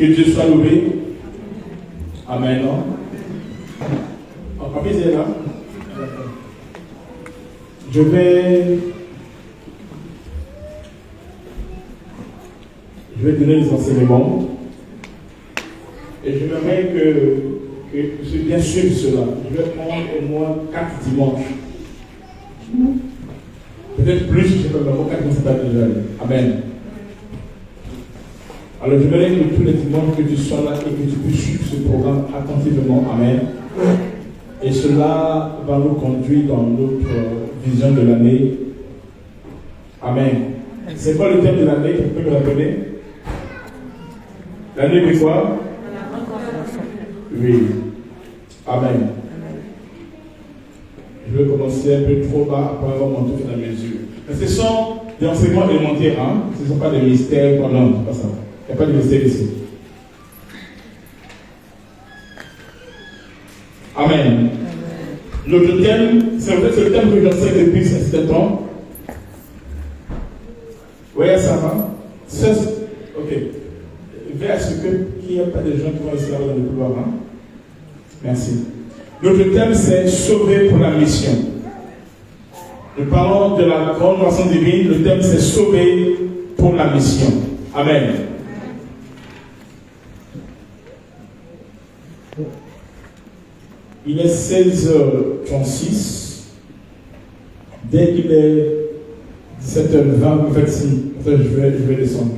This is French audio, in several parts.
Que Dieu soit loué. Amen. Papy, c'est là. Je vais donner les enseignements. Et je voudrais que je bien suivre cela. Je vais prendre au moins 4 dimanches. Peut-être plus, je ne sais pas, mais 4 ne sais pas déjà. Amen. Alors je voudrais que tous les dimanches que tu sois là et que tu puisses suivre ce programme attentivement. Amen. Et cela va nous conduire dans notre vision de l'année. Amen. C'est quoi le thème de l'année? Tu peux me rappeler? L'année de quoi? Oui. Amen. Je vais commencer un peu trop bas, après avoir monté au fur et à mesure. Mais ce sont des enseignements élémentaires, hein? Ce ne sont pas des mystères. Non, c'est pas ça. Il n'y a pas de mystère ici. Amen. Notre thème, c'est le thème que j'enseigne depuis 7 ans. Oui, ça va? Ok. Vers ce qu'il n'y a pas de gens qui vont rester là dans le couloir. Hein? Merci. Notre thème, c'est sauver pour la mission. Nous parlons de la grande moisson divine. Le thème, c'est sauver pour la mission. Amen. Il est 16h36. Dès qu'il est 17h20, en fait, je vais descendre.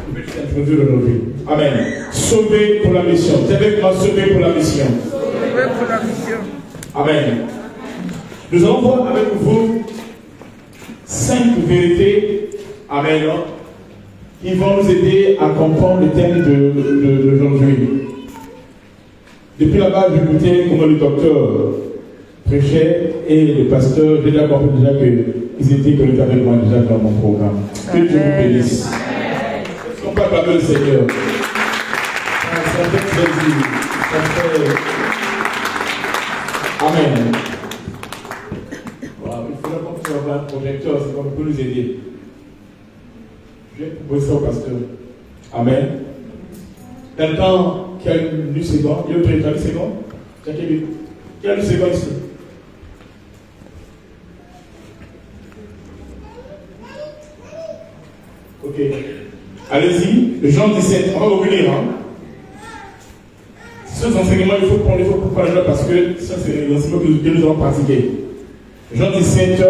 Je vais t'introduire aujourd'hui. Amen. Sauver pour la mission. C'est avec moi, sauver pour la mission. Sauver pour la mission. Amen. Nous allons voir avec vous 5 vérités. Amen. Qui vont nous aider à comprendre le thème d'aujourd'hui. Depuis là-bas, j'écoutais comment le docteur prêchait et le pasteur, j'ai déjà compris déjà qu'ils étaient connectés avec moi déjà dans mon programme. Que Dieu vous bénisse. On ne peut pas acclamer le Seigneur. Ça fait plaisir. Ça fait... Amen. Voilà, il faudra qu'on puisse avoir un projecteur, c'est comme pour nous aider. Je vais proposer ça au pasteur. Amen. Quelqu'un qui a lu second, il y a un président second. Qui a lu second ici? Ok. Allez-y, Jean 17, on va revenir. Hein? Ce enseignements, il faut prendre là parce que ça, c'est l'enseignement que nous allons pratiquer. Jean 17,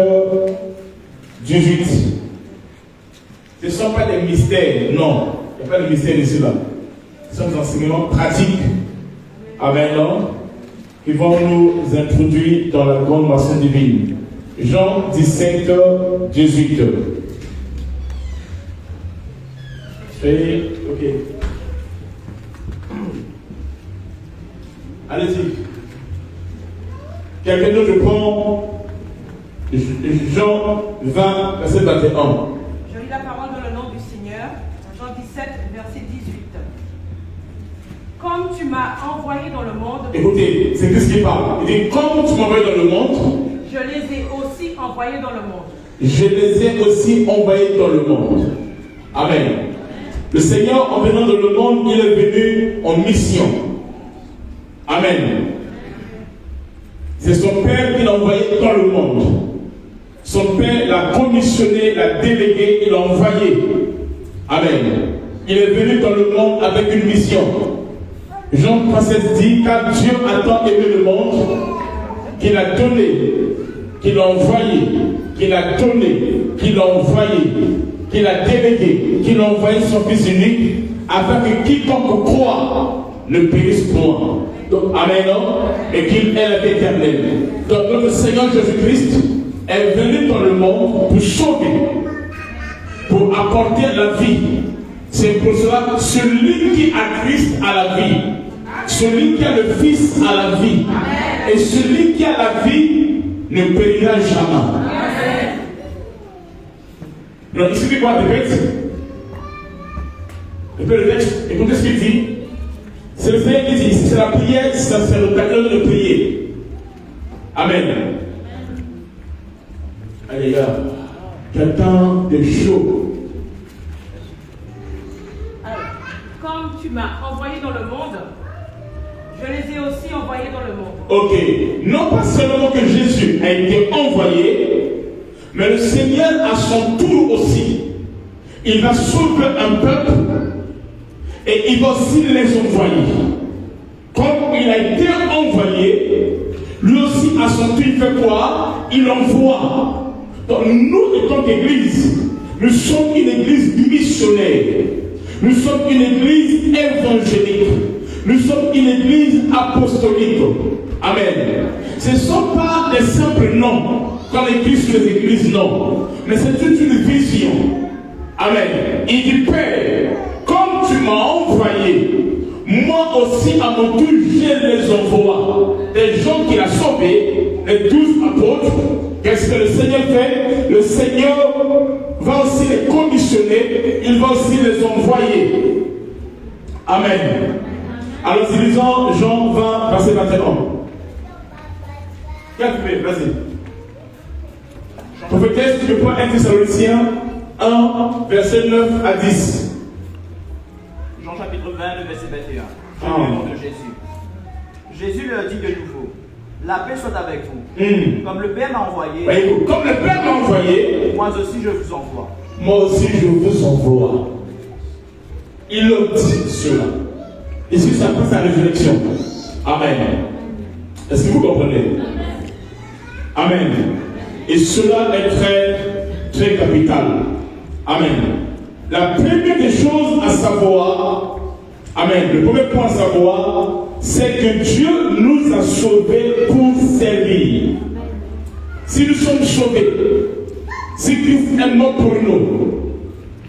18. Ce ne sont pas des mystères, non. Il n'y a pas de mystère ici là. Ce sont des enseignements pratiques. Amen. Qui vont nous introduire dans la grande moisson divine. Jean 17, 18. Ok. Allez-y. Quelqu'un d'autre, je prends Jean 20, verset 21. Je lis la parole dans le nom du Seigneur. Jean 17, verset 18. Comme tu m'as envoyé dans le monde. Écoutez, c'est Christ qui parle. Il dit, comme tu m'as envoyé dans le monde. Je les ai aussi envoyés dans le monde. Je les ai aussi envoyés dans le monde. Amen. Le Seigneur, en venant dans le monde, il est venu en mission. Amen. C'est son Père qui l'a envoyé dans le monde. Son Père l'a commissionné, l'a délégué, il l'a envoyé. Amen. Il est venu dans le monde avec une mission. Jean 3,16 dit, car Dieu a tant aimé le monde qu'il a donné, qu'il a envoyé, qu'il a donné, qu'il a envoyé, qu'il a délégué, qu'il a envoyé son Fils unique, afin que quiconque croit ne périsse point. Donc, amen, et qu'il ait la vie éternelle. Donc, notre Seigneur Jésus-Christ est venu dans le monde pour sauver, pour apporter la vie. C'est pour cela, celui qui a Christ a la vie. Celui qui a le Fils a la vie. Et celui qui a la vie ne périra jamais. Donc, ici, quoi, répète. Répète le texte. Écoutez ce qu'il dit. C'est le Seigneur qui dit, c'est la prière, c'est le temps de prier. Amen. Allez, les gars, quelqu'un de chaud. Alors, comme tu m'as envoyé dans le monde, je les ai aussi envoyés dans le monde. Ok. Non pas seulement que Jésus a été envoyé, mais le Seigneur à son tour aussi, il va sauver un peuple et il va aussi les envoyer. Comme il a été envoyé, lui aussi à son tour il fait quoi? Il envoie. Donc nous, en tant qu'église, nous sommes une église missionnaire. Nous sommes une église évangélique. Nous sommes une église apostolique. Amen. Ce ne sont pas des simples noms, comme l'église sur les églises, non. Mais c'est toute une vision. Amen. Il dit, Père, comme tu m'as envoyé, moi aussi à mon tour, je les envoie. Des gens qu'il a sauvés, les 12 apôtres. Qu'est-ce que le Seigneur fait? Le Seigneur va aussi les commissionner, il va aussi les envoyer. Amen. Alors, lisons Jean 20, verset 21. Vas-y. Prophétesse, tu peux prendre 1 Thessaloniciens 1, verset 9 à 10. Jean chapitre 20, le verset 21. Au nom de Jésus. Jésus leur dit de nouveau, la paix soit avec vous. Comme le Père m'a envoyé. Comme le Père m'a envoyé, moi aussi je vous envoie. Moi aussi je vous envoie. Il leur dit cela. Ici, c'est après sa résurrection. Amen. Est-ce que vous comprenez? Amen. Et cela est très, très capital. Amen. La première des choses à savoir, amen, le premier point à savoir, c'est que Dieu nous a sauvés pour servir. Si nous sommes sauvés, si Christ est mort pour nous,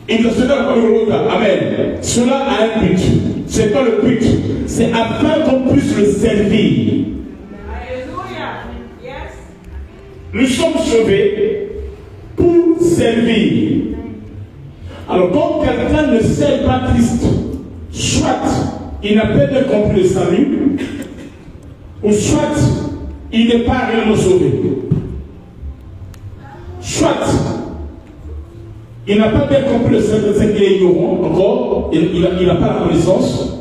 il nous a sauvés pour nous. Amen. Cela a un but. C'est pas le but. C'est afin qu'on puisse le servir. Alléluia. Yes. Nous sommes sauvés pour servir. Alors, quand quelqu'un ne sert pas Christ, soit il n'a pas bien compris le salut, ou soit il n'est pas réellement sauvé. Soit il n'a pas bien compris le salut, c'est qu'il est ignorant encore, il n'a pas la connaissance,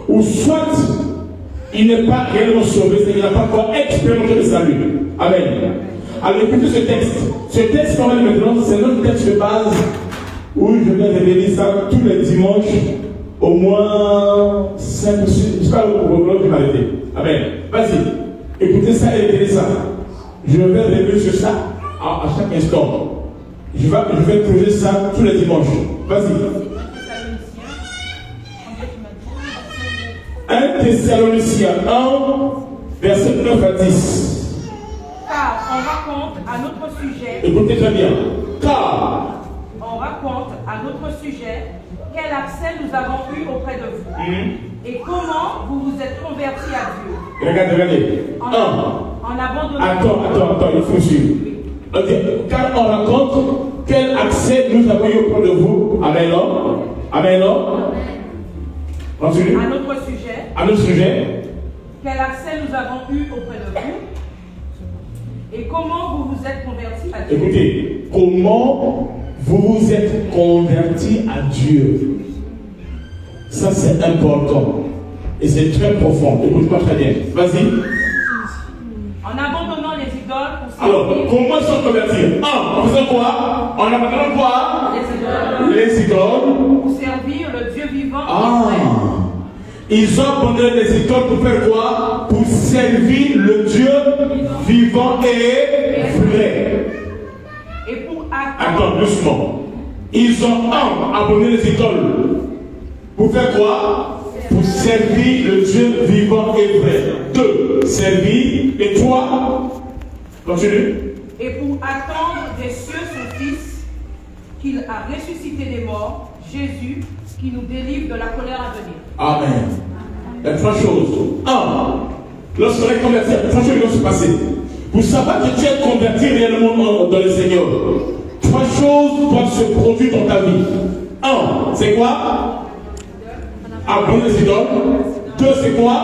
ou soit il n'est pas réellement sauvé, c'est qu'il n'a pas encore expérimenté le salut. Amen. Alors écoutez ce texte. Ce texte qu'on va lire maintenant, c'est notre texte de base où je vais révéler ça tous les dimanches, au moins 5 ou 6, jusqu'à l'heure de m'arrêter. Amen. Vas-y. Écoutez ça et écoutez ça. Je vais révéler sur ça à chaque instant. Je vais creuser ça tous les dimanches. Vas-y. 1 Thessaloniciens 1, verset 9 à 10. Car on raconte à notre sujet. Écoutez très bien. Car on raconte à notre sujet quel accès nous avons eu auprès de vous et comment vous vous êtes convertis à Dieu. Regardez. En abandonnant. Attends, il faut suivre. Okay. Car on raconte quel accès nous avons eu auprès de vous. Amen. Amen. Continue. À notre sujet. Quel accès nous avons eu auprès de vous et comment vous vous êtes convertis à Dieu. Écoutez, comment vous vous êtes convertis à Dieu. Ça c'est important. Et c'est très profond. Écoute-moi très bien. Vas-y. En abandonnant les idoles pour servir. Alors, comment ils sont convertis? En faisant quoi? En abandonnant quoi? Les idoles. Pour servir le Dieu vivant. Ils ont abandonné les idoles pour faire quoi? Pour servir le Dieu vivant et vrai. Et pour attends, doucement. Ils ont abandonné les idoles. Pour faire quoi? Pour servir le Dieu vivant et vrai. 2. Servir. Et 3. Continue. Et pour attendre des cieux son Fils, qu'il a ressuscité des morts, Jésus, qui nous délivre de la colère à venir. Amen. Il y a 3 choses. 1. Lorsqu'on est converti, 3 choses vont se passer. Pour savoir que tu es converti réellement dans le Seigneur, 3 choses doivent se produire dans ta vie. 1. C'est quoi? Abandonner les idoles. 2. C'est quoi?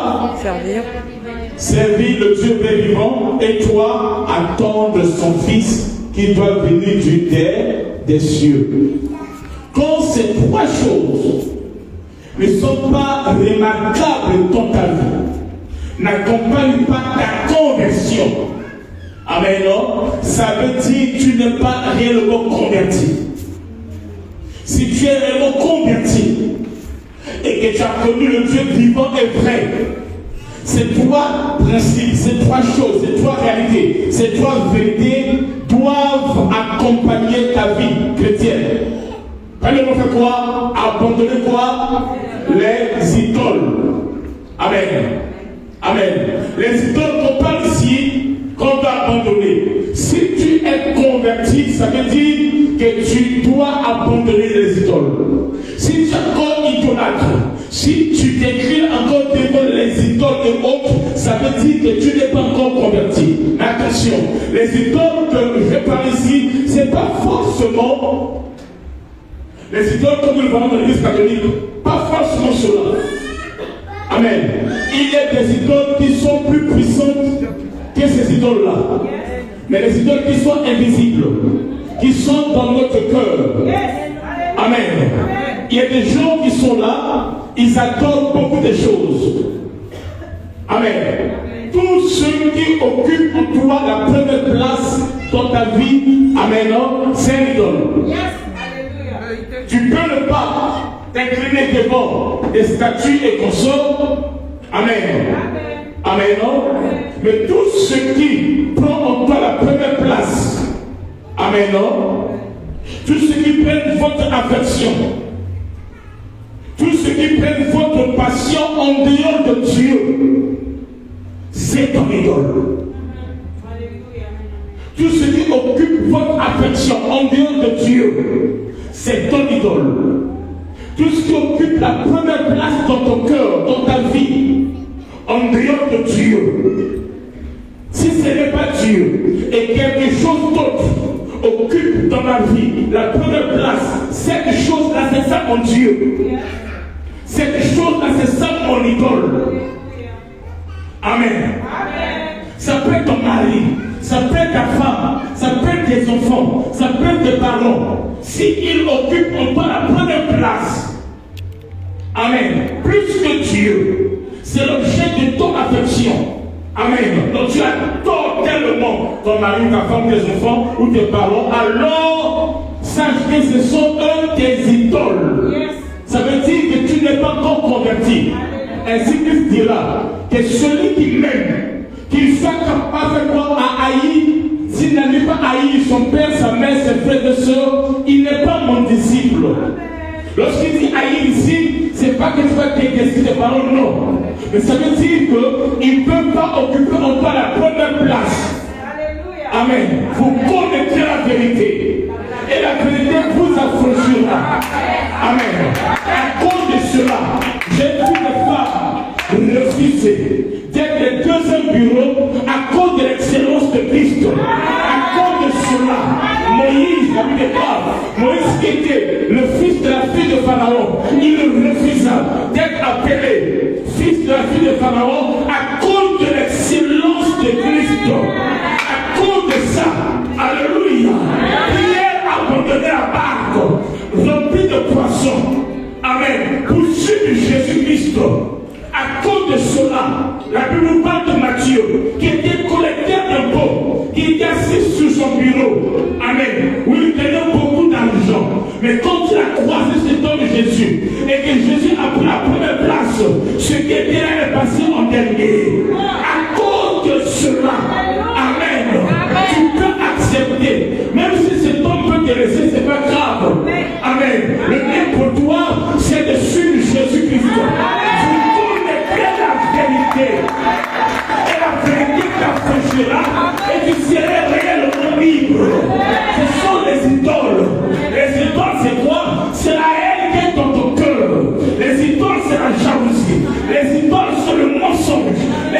Servir le Dieu vrai vivant. Et 3. Attendre son Fils qui doit venir des cieux. Quand ces 3 choses ne sont pas remarquables dans ta vie, n'accompagnent pas ta conversion, amen, non? Ça veut dire que tu n'es pas réellement converti. Si tu es réellement converti et que tu as connu le Dieu vivant et vrai, ces trois principes, ces trois choses, ces trois réalités, ces trois vérités doivent accompagner ta vie chrétienne. Allez, on fait quoi? Abandonner quoi? Les idoles. Amen. Amen. Les idoles qu'on parle ici, qu'on doit abandonner. Si tu es converti, ça veut dire que tu dois abandonner les idoles. Si tu es encore idolâtre, si tu t'écris encore devant les idoles et autres, ça veut dire que tu n'es pas encore converti. Mais attention, les idoles que je parle ici, ce n'est pas forcément les idoles comme nous le voyons dans l'église catholique, pas forcément cela. Amen. Il y a des idoles qui sont plus puissantes que ces idoles-là. Mais les idoles qui sont invisibles, qui sont dans notre cœur. Amen. Il y a des gens qui sont là, ils adorent beaucoup de choses. Amen. Tous ceux qui occupent en toi la première place dans ta vie, amen, c'est une idole. Tu peux ne pas t'incliner devant des statues et consorts. Amen. Amen. Mais tout ce qui prend en toi la première place, amen, tout ce qui prend votre affection, tout ce qui prend votre passion en dehors de Dieu, c'est ton idole. Tout ce qui occupe votre affection en dehors de Dieu, c'est ton idole. Tout ce qui occupe la première place dans ton cœur, dans ta vie, en dehors de Dieu, si ce n'est pas Dieu et quelque chose d'autre occupe dans ma vie la première place, cette chose-là, c'est ça mon Dieu. Cette chose-là, c'est ça mon idole. Amen. Ça peut être ton mari, ça peut être ta femme, ça peut être tes enfants, ça peut être tes parents. S'ils occupent en toi la première place, amen, plus que Dieu, c'est l'objet de ton affection. Amen. Donc tu adores tellement ton mari, ta femme, tes enfants ou tes parents, alors sache que ce sont eux tes idoles. Ça veut dire que tu n'es pas encore converti. Ainsi qu'il dira que celui qui m'aime, qu'il soit capable de quoi à haïr, s'il n'a pas haï son père, sa mère, ses frères et sœurs, il n'est pas mon disciple. Lorsqu'il dit haïr ici, c'est pas que tu vas détester tes parents, non. Mais ça veut dire qu'il ne peut pas occuper en toi la première place. Amen. Vous connaîtrez la vérité. Et la vérité vous affranchira. Amen. À cause de cela, j'ai vu des femmes refuser d'être le deuxième bureau à cause de l'excellence de Christ. À cause de cela, Moïse, la Bible parle, Moïse qui était le fils de la fille de Pharaon, il refusa d'être appelé fils de la fille de Pharaon à cause de l'excellence de Christ. À cause de ça, alléluia, Pierre a abandonné la barque remplie de poissons. Amen. Pour suivre Jésus-Christ. À cause de cela, la Bible nous parle de Matthieu, qui était collecteur d'impôts, qui était assis sur son bureau. Amen. Où il tenait beaucoup d'argent. Mais quand il a croisé cet homme Jésus, et que Jésus a pris la première place, ce qui était là est passé en dernier. À cause de cela, amen, tu peux accepter. Même si cet homme peut te laisser, c'est pas grave. Amen. Le mieux pour toi, c'est de suivre Jésus-Christ. Et la vérité t'affranchira et tu seras réellement libre. Ce sont les idoles. Les idoles, c'est quoi? C'est la haine qui est dans ton cœur. Les idoles, c'est la jalousie. Les idoles, c'est le mensonge. Les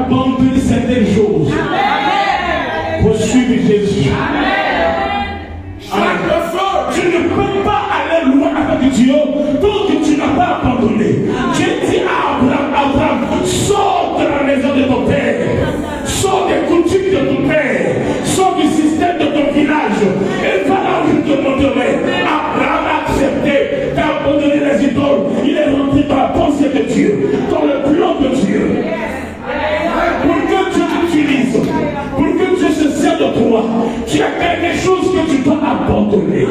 abandonner certaines choses pour suivre Jésus. Amen. Tu ne peux pas aller loin avec Dieu tant que tu n'as pas abandonné. Dieu dit à Abraham, sors de la maison de ton père, sors des coutumes de ton père, sors du système de ton village, et va là où je te montrerai. Abraham a accepté d'abandonner les idoles. Il est rentré dans la pensée de Dieu, dans le plan de Dieu. Pour que Dieu t'utilise, pour que Dieu se serve de toi, tu as quelque chose que tu dois abandonner.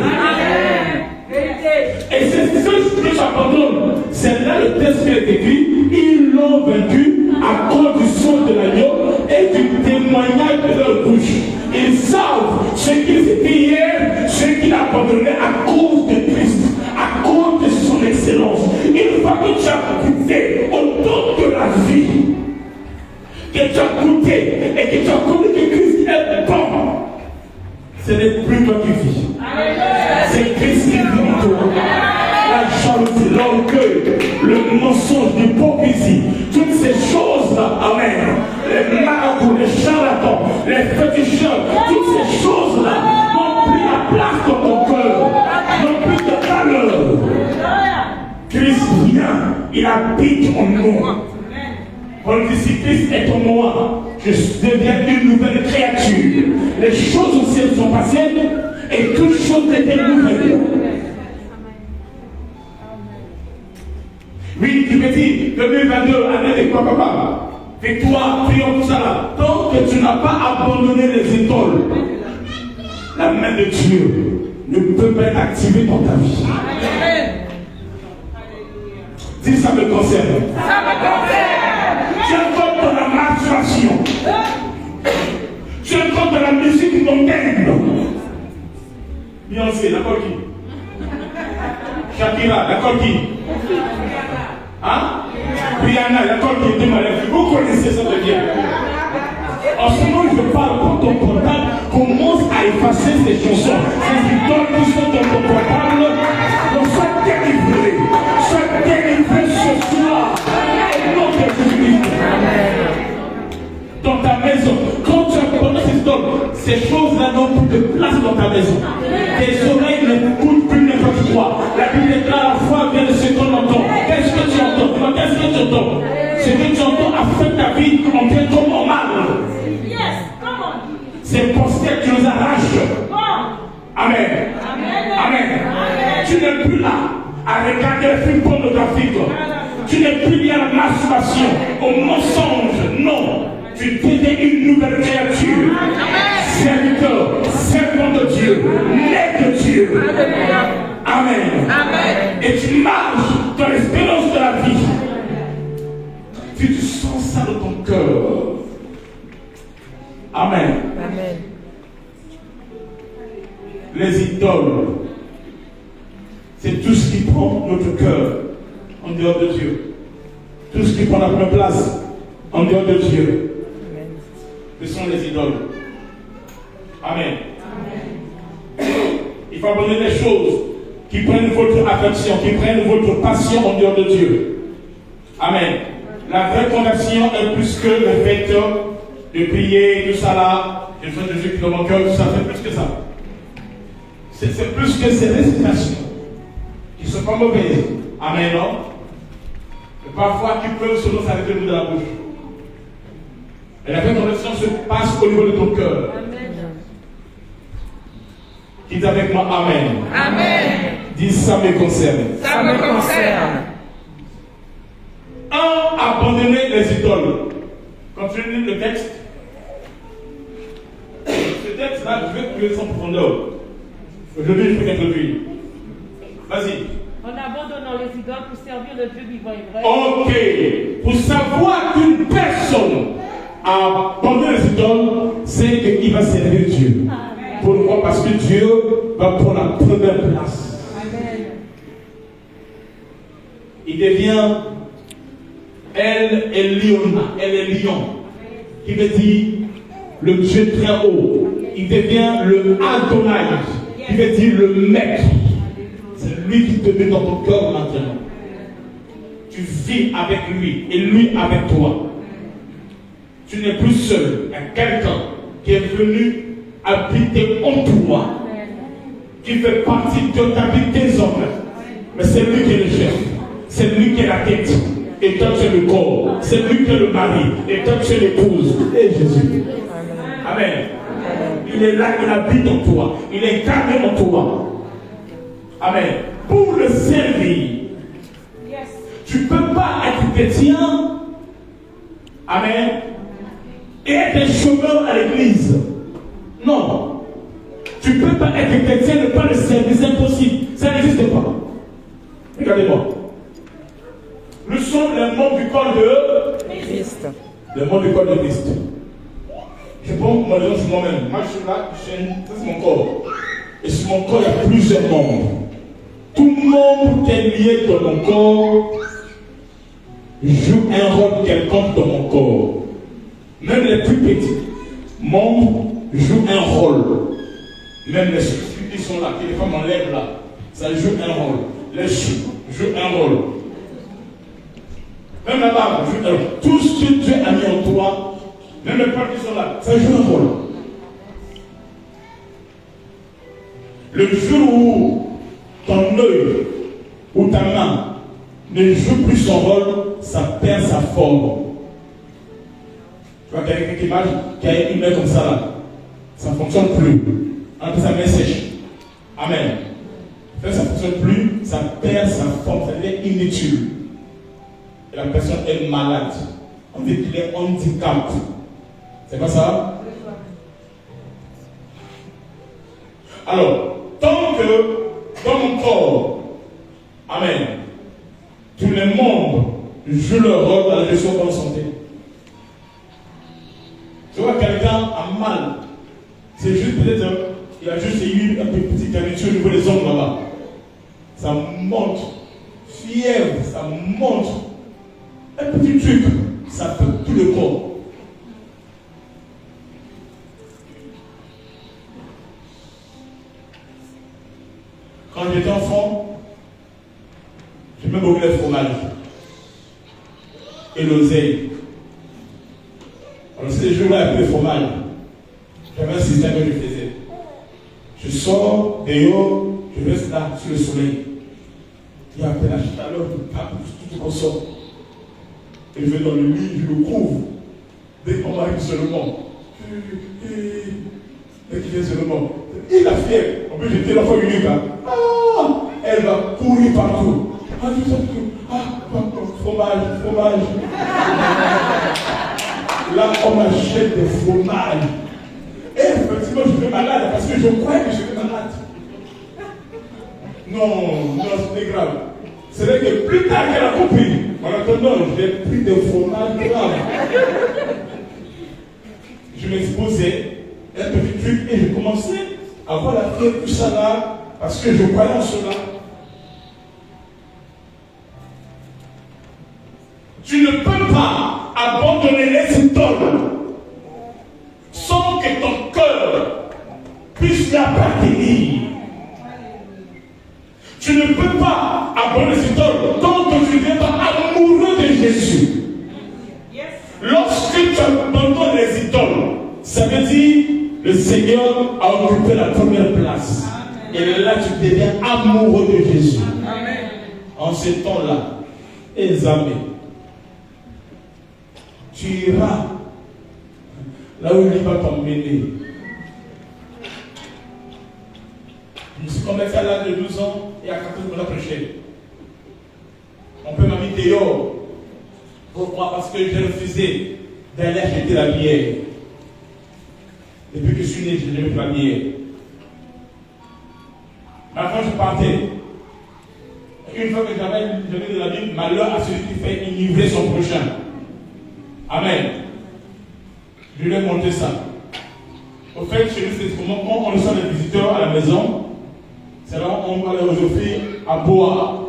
Et c'est ce que tu abandonnes. C'est là le texte qui est écrit. Ils l'ont vaincu à cause du son de l'agneau et du témoignage de leur bouche. Ils savent ce qu'ils étaient hier, ce qu'il a abandonné à cause de Christ, à cause de son excellence. Une fois que tu as goûté au don de la vie, que tu as goûté et que tu as connu que Christ est bon, ce n'est plus toi qui vis. C'est Christ qui vit en toi. La jalousie, l'orgueil, le mensonge, l'hypocrisie, toutes ces choses-là, amen. Les marabouts, les charlatans, les féticheurs, toutes ces choses-là n'ont plus la place dans ton cœur, n'ont plus de valeur. Christ vient, il habite en nous. On dit si Christ est en moi, je deviens une nouvelle créature. Les choses anciennes sont passées et toutes choses étaient nouvelles. Oui, tu me dis 2022, année de quoi, papa? Victoire, triomphe, tout ça là. Tant que tu n'as pas abandonné les idoles, la main de Dieu ne peut pas être activée dans ta vie. Si ça me concerne. Ça me concerne. Tu es encore dans la masturbation. Tu es encore dans la musique mondaine. Beyoncé, d'accord qui? Shakira, d'accord qui? Hein? Rihanna, d'accord qui? Vous connaissez ça de bien. En ce moment, je parle quand ton portable commence à effacer ces chansons. Ces idoles qui sont dans ton portable, donc sois délivré. Sois délivré ce soir. Au nom de Jésus-Christ. Dans ta maison, quand tu as ces idoles, ces choses-là n'ont plus de place dans ta maison. Tes oreilles ne coûtent plus n'importe quoi. La Bible déclare la foi vient de ce qu'on entend. Qu'est-ce que tu entends? Qu'est-ce que tu entends? Ce que tu entends affecte ta vie en bien comme en mal. C'est posters qui nous arrachent. Amen. Amen. Tu n'es plus là à regarder les films pornographiques. Tu n'es plus lié à la masturbation, au mensonge. Non. Tu deviens une nouvelle créature. Serviteur, servant de Dieu, né de Dieu. Amen. Et tu marches dans l'espérance de la vie. Si tu sens ça dans ton cœur. Amen. Les idoles, c'est tout ce qui prend notre cœur en dehors de Dieu. Tout ce qui prend la première place en dehors de Dieu. Ce sont les idoles. Amen. Il faut abandonner les choses qui prennent votre affection, qui prennent votre passion en dehors de Dieu. Amen. La vraie conversion est plus que le fait de prier, tout ça là, je fais Jésus qui dans mon cœur, tout ça, c'est plus que ça. C'est plus que ces récitations qui ne sont pas mauvaises. Amen, non? Et parfois qui peuvent selon s'arrêter le bout de la bouche. Et la vraie conversion se passe au niveau de ton cœur. Dites avec moi Amen. Amen. Dis ça me concerne. Ça me concerne. Abandonner les idoles. Quand tu lis le texte, ce texte-là, je vais trouver sans profondeur. Aujourd'hui, je peux t'introduire. Vas-y. En abandonnant les idoles pour servir le Dieu vivant et vrai. Ok. Pour savoir qu'une personne a abandonné les idoles, c'est qu'il va servir Dieu. Pourquoi? Parce que Dieu va prendre la première place. Amen. Il devient elle est lion, qui veut dire le Dieu très haut. Il devient le Adonai, qui veut dire le maître. C'est lui qui te met dans ton cœur maintenant. Tu vis avec lui et lui avec toi. Tu n'es plus seul. Il y a quelqu'un qui est venu habiter en toi, qui fait partie de ta vie désormais. Mais c'est lui qui est le chef, c'est lui qui est la tête, et toi tu es le corps, c'est lui qui est le mari, et toi tu es l'épouse. Et Jésus. Amen. Il est là, il habite en toi, il est incarné en toi. Amen. Pour le servir. Tu ne peux pas être chrétien, amen, et être un chômeur à l'église. Non. Tu ne peux pas être chrétien et ne pas le servir, c'est impossible. Ça n'existe pas. Regardez-moi. Nous sommes les membres du corps de Christ. Les membres du corps de Christ. Je prends mon exemple sur moi-même. Moi, je suis là, ça c'est mon corps. Et sur mon corps, il y a plusieurs membres. Tout membre qui est lié dans mon corps joue un rôle quelconque dans mon corps. Même les plus petits membres jouent un rôle. Même les soucis qui sont là, qui les femmes enlèvent là, ça joue un rôle. Les choux jouent un rôle. Même la barbe joue un rôle. Tout ce que Dieu a mis en toi, même les parts qui sont là, ça joue un rôle. Le jour où ton œil ou ta main ne joue plus son rôle, ça perd sa forme. Tu vois, quelqu'un qui marche, qui a une main comme ça là, ça ne fonctionne plus. Entre sa main sèche. Amen. Quand ça ne fonctionne plus, ça perd sa forme, ça devient inutile. Et la personne est malade. On dit qu'il est handicapé. C'est pas ça? Alors, tant que dans mon corps, amen, tous les membres jouent leur rôle dans la gestion de la santé. Tu vois, quelqu'un a mal. C'est juste peut-être, il a juste eu un petit garniture au niveau des ongles là-bas. Ça monte. Fièvre, ça monte. Un petit truc, ça peut tout le corps. Quand j'étais enfant, j'aimais beaucoup le fromage et l'oseille. Alors ces jours-là, il y a plus de fromage. J'avais un système que je faisais. Je sors dehors, je reste là sur le soleil. Il y a un peu la chaleur, tout qu'on sort. Et je vais dans le lit, je le couvre. Dès qu'on m'arrive seulement. Dès qu'il vient seulement. Il a fièvre. En plus, j'étais l'enfant unique. Hein. Ah, elle va courir partout. Ah, tout ça, tout. Ah, fromage. Là, on m'achète des fromages. Et effectivement, je suis malade parce que je croyais que j'étais malade. Non, c'était grave. C'est vrai que plus tard qu'elle a compris, en attendant, j'ai pris des fromages graves. Je m'exposais, un petit truc, et je commençais à avoir la fièvre, tout ça là, parce que je croyais en cela. Tu ne peux pas abandonner les idoles sans que ton cœur puisse y appartenir. Tu ne peux pas abandonner les idoles tant que tu ne viens pas amoureux de Jésus. Lorsque tu abandonnes les idoles, ça veut dire le Seigneur a occupé la première place. Et là, tu deviens amoureux de Jésus. Amen. En ce temps-là, examine. Tu iras là où il va t'emmener. Je me suis convaincu à l'âge de 12 ans et à 14 ans, on a prêché. On peut m'a mis dehors. Pourquoi? Parce que j'ai refusé d'aller acheter la bière. Depuis que je suis né, je n'ai jamais pris la bière. Maintenant, je partais. Une fois que j'avais de la Bible, malheur à celui qui fait enivrer son prochain. Amen. Je lui ai montré ça. Au fait, chez nous, c'est comment on reçoit les visiteurs à la maison. C'est là on va leur offrir à boire.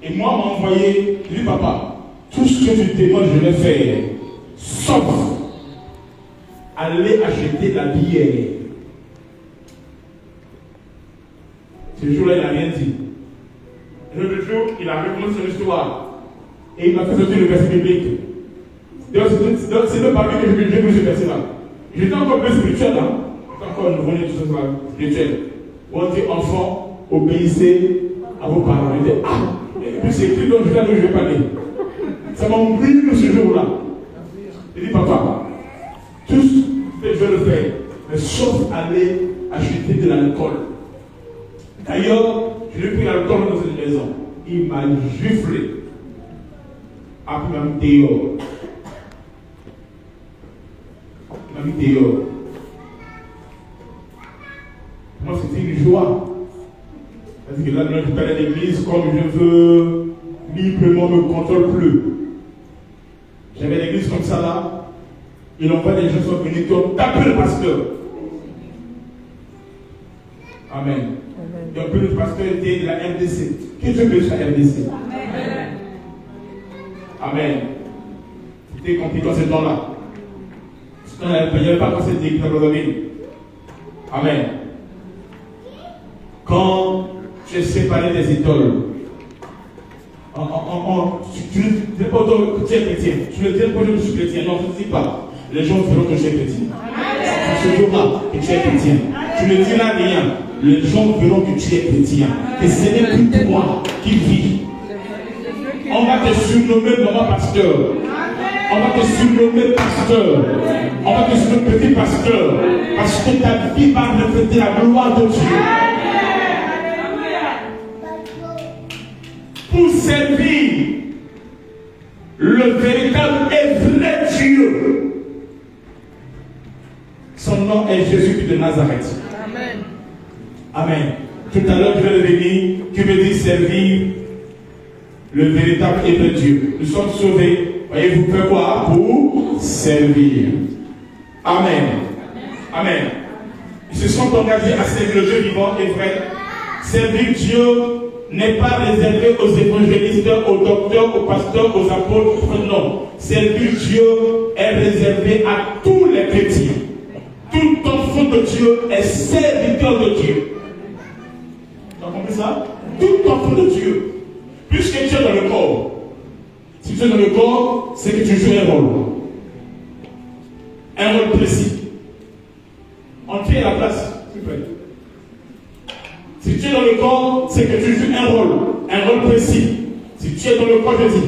Et moi, on m'a envoyé, je dis papa, tout ce que tu demandes, je vais faire. Sauf aller acheter la bière. Ce jour-là, il n'a rien dit. L'autre jour, il a recommencé son histoire. Et il m'a fait sortir le verset biblique. Donc, c'est même parmi que je vais vous ce verset-là. J'étais encore plus spirituel, hein. J'étais encore nouveau-né, tout ça, spirituel. Où on dit, enfant, obéissez à vos parents. Je dis, et puis c'est écrit, donc je vais parler. Ça m'a oublié de ce jour-là. Il dit, papa, tout ce que je veux le faire, mais sauf aller acheter de l'alcool. D'ailleurs, je lui ai pris l'alcool dans cette maison. Il m'a giflé. Après, il m'a mis dehors. Moi, c'était une joie. Parce que là, je vais à l'église comme je veux, librement, ne me contrôle plus. J'avais l'église comme ça là. Il envoie des gens qui sont venus qui ont tapé le pasteur. Amen. Donc, le pasteur était de la RDC. Qui te veut sur la RDC? Amen. C'était compliqué dans ce temps-là. Il n'y avait pas quand c'était église dans le ville. Amen. Quand tu es séparé des idoles, tu ne dis pas que tu es chrétien. Tu ne dis pas que je suis chrétien. Non, tu ne dis pas. Les gens verront que tu es chrétien. C'est ce jour-là que tu es chrétien. Tu ne diras rien. Les gens verront que tu es chrétien. Et ce n'est plus toi qui vis. On va te surnommer maman pasteur. On va te surnommer pasteur. On va te surnommer petit pasteur. Parce que ta vie va refléter la gloire de Dieu. Pour servir le véritable et vrai Dieu. Son nom est Jésus de Nazareth. Amen. Amen. Tout à l'heure, je vais revenir. Qui veut dire servir le véritable et vrai Dieu. Nous sommes sauvés. Voyez-vous, faites quoi? Pour servir. Amen. Amen. Ils se sont engagés à servir le Dieu vivant et vrai. Servir Dieu n'est pas réservé aux évangélistes, aux docteurs, aux pasteurs, aux apôtres. Non. Servir Dieu est réservé à tous les chrétiens. Tout enfant de Dieu est serviteur de Dieu. Tu as compris ça? Tout enfant de Dieu. Puisque tu es dans le corps. Si tu es dans le corps, c'est que tu joues un rôle. Un rôle précis. Entrez à la place, s'il vous plaît. Si tu es dans le corps, c'est que tu joues un rôle précis. Si tu es dans le corps, je dis.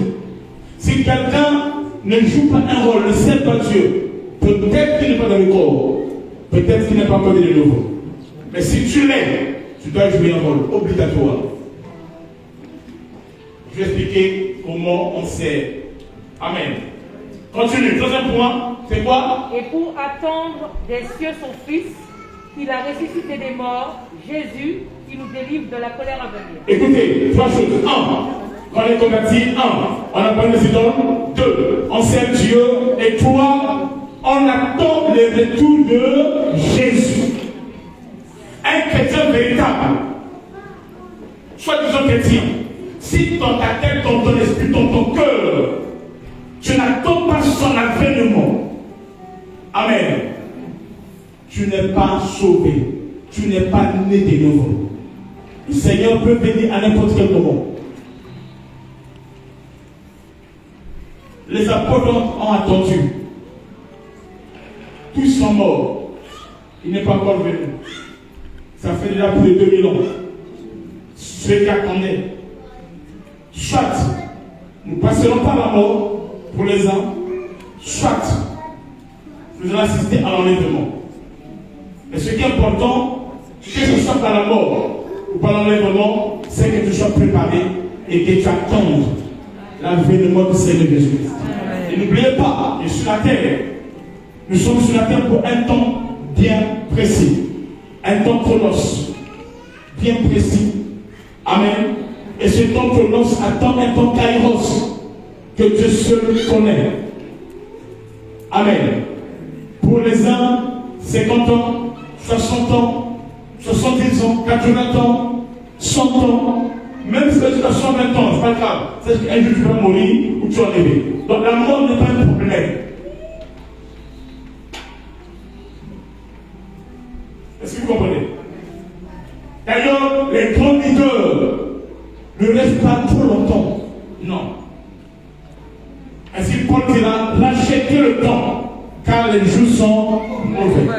Si quelqu'un ne joue pas un rôle, ne sert pas Dieu, peut-être qu'il n'est pas dans le corps, peut-être qu'il n'est pas encore de nouveau. Mais si tu l'es, tu dois jouer un rôle obligatoire. Je vais expliquer comment on sert. Amen. Continue. Troisième point, c'est quoi? Et pour attendre des cieux son Fils, qu'il a ressuscité des morts, Jésus, qui nous délivre de la colère à venir. Écoutez, trois choses. 1. Quand on est converti, 1. On a parlé des idoles. 2. On sert Dieu. Et 3. On attend le retour de Jésus. Un chrétien véritable, soit disant chrétien, si dans ta tête, dans ton esprit, dans ton cœur, tu n'attends pas son avènement, amen, tu n'es pas sauvé, tu n'es pas né de nouveau. Le Seigneur peut venir à n'importe quel moment. Les apôtres ont attendu. Tous sont morts. Il n'est pas encore venu. Ça fait déjà plus de 2000 ans. Ceux qui attendaient. Soit nous passerons par la mort pour les uns, soit nous allons assister à l'enlèvement. Mais ce qui est important, que ce soit par la mort ou par l'enlèvement, c'est que tu sois préparé et que tu attendes l'avènement du Seigneur Jésus-Christ. Et n'oubliez pas, je suis sur la terre. Nous sommes sur la terre pour un temps bien précis. Un temps chronos, bien précis. Amen. Et ce temps chronos attend un temps kairos que Dieu seul connaît. Amen. Pour les uns, 50 ans, 60 ans, 70 ans, 80 ans, 100 ans, même si tu as 120 ans, c'est pas grave. C'est qu'un jour tu vas mourir ou tu vas lever. Donc la mort n'est pas un problème. Est-ce que vous comprenez? D'ailleurs, les grands leaders ne restent pas trop longtemps. Non. Est-ce qu'ils Paul dit là, rachetez le temps, car les jours sont mauvais.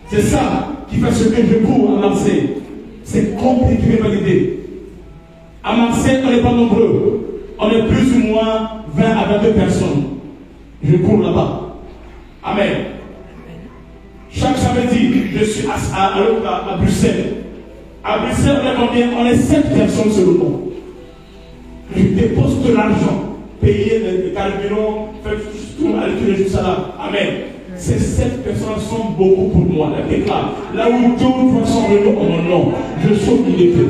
C'est ça qui fait ce que je cours à Marseille. C'est compliqué valider. À Marseille, on n'est pas nombreux. On est plus ou moins 20 à 22 personnes. Je cours là-bas. Amen. Chaque samedi, je suis à Bruxelles. À Bruxelles, on est combien? On est 7 personnes seulement. Je dépose de l'argent, payer les carburants, faire tout à l'étude de ça là. Amen. Ces 7 personnes sont beaucoup pour moi. La déclare. Là où 2 ou 3 sont venus en mon nom, je sauve l'unité.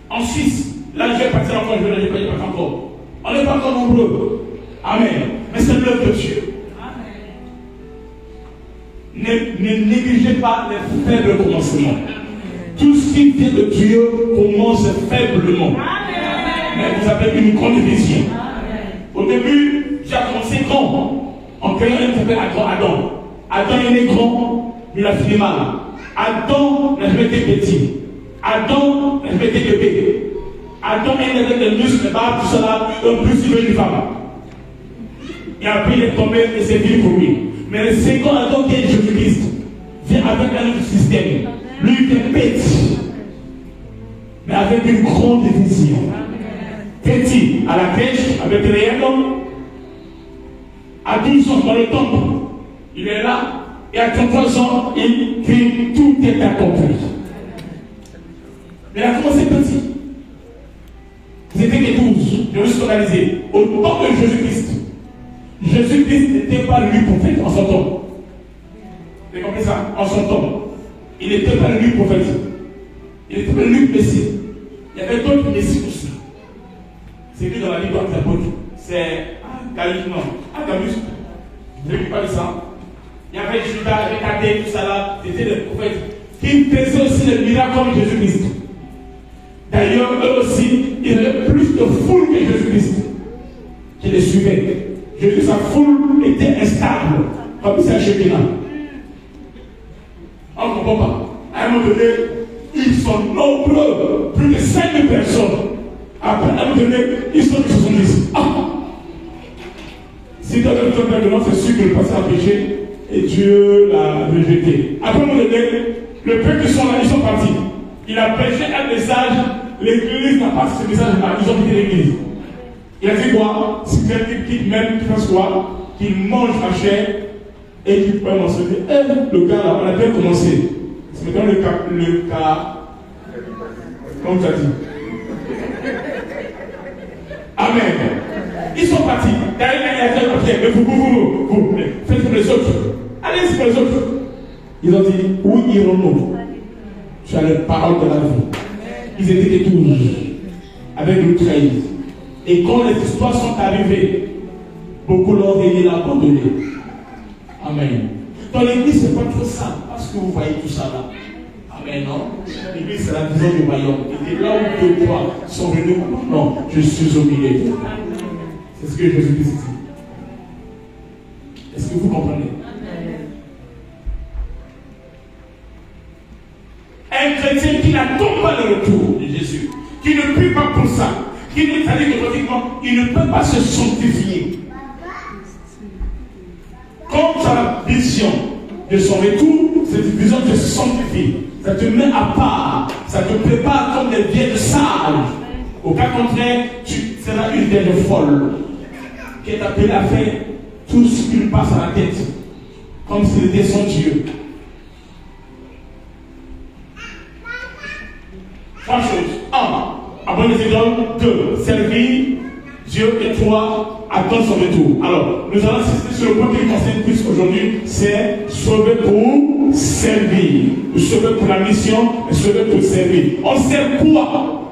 En Suisse, là je vais partir encore, je vais pas encore. On n'est pas encore nombreux. Amen. Mais c'est l'œuvre de Dieu. Ne négligez pas les faibles commencements. Tout ce qui vient de Dieu commence faiblement. Mais vous avez une grande vision. Au début, j'ai commencé grand. En créant un qui s'appelle Adam. Adam il est grand, mais il a fini mal. Adam n'a jamais été petit. Adam n'a jamais été bébé. Adam il avait des muscles, des barbes, tout cela, donc plus il veut une femme. Et après il est tombé et c'est fini pour lui. Mais le second Adam qui est Jésus-Christ vient avec un autre système. Lui il est petit, mais avec une grande vision. Petit à la crèche avec les hommes. À 12 ans dans le temple, il est là. Et à 33 ans, il crie tout est accompli. Mais il a commencé petit. C'était que 12. Je me suis organisé. Au temps de Jésus-Christ. Jésus-Christ n'était pas lui prophète en son temps. Vous avez compris ça? En son temps. Il n'était pas lui prophète. Il n'était pas lui messie. Il y avait d'autres messies aussi. C'est écrit dans la Bible des apôtres. C'est Gallus. Vous n'avez pas de ça? Il y avait Judas, il y avait Thaddée, tout ça là. C'était des prophètes qui faisaient aussi des miracles comme Jésus-Christ. D'ailleurs, eux aussi, ils avaient plus de foule que Jésus-Christ qui les suivait. Jésus, sa foule était instable, comme c'est à Shekinah. On ne comprend pas. À un moment donné, ils sont nombreux, plus de 5000 personnes. Après, à un moment donné, ils sont 70. Si tu as besoin de nom, c'est sûr que le passé a péché et Dieu l'a rejeté. Après, à un moment donné, le peuple qui sont là, ils sont partis. Il a prêché un message, l'église n'a pas ce message-là, ils ont quitté l'église. Il a dit quoi? Si quelqu'un quitte même, qu'il fasse quoi? Qu'il mange ma chair et qu'il peut mentionner. Le gars là, on a bien commencé. C'est maintenant le cas. Comme tu as dit. Amen. Ils sont partis. Derrière, il y a fait papier. Mais vous, faites comme les autres. Allez-y pour les autres. Ils ont dit, où irons-nous? Tu as les paroles de la vie. Ils étaient tous avec une trahison. Et quand les histoires sont arrivées, beaucoup l'ont réglé abandonné. Amen. Dans l'église, ce n'est pas trop ça. Parce que vous voyez tout ça là. Amen, non? L'église, c'est la vision du royaume. Et là où 2 ou 3 sont venus, non, je suis au milieu d'eux. C'est ce que Jésus dit. Est-ce que vous comprenez? Un chrétien qui n'attend pas le retour de Jésus, qui ne prie pas pour ça, qui ne dit qu'automatiquement, il ne peut pas se sanctifier. Quand tu as la vision de son retour, cette vision te sanctifie. Ça te met à part, ça te prépare comme des vieilles sages. Au cas contraire, tu seras une vieille folle qui est appelée à faire tout ce qui lui passe à la tête, comme s'il était son Dieu. 3 choses. 1. Abonner les idoles. 2. Servir Dieu. Et 3. Attendre son retour. Alors, nous allons insister sur le point qui nous concerne plus aujourd'hui, c'est sauver pour servir. Sauver pour la mission, et sauver pour servir. On sert quoi?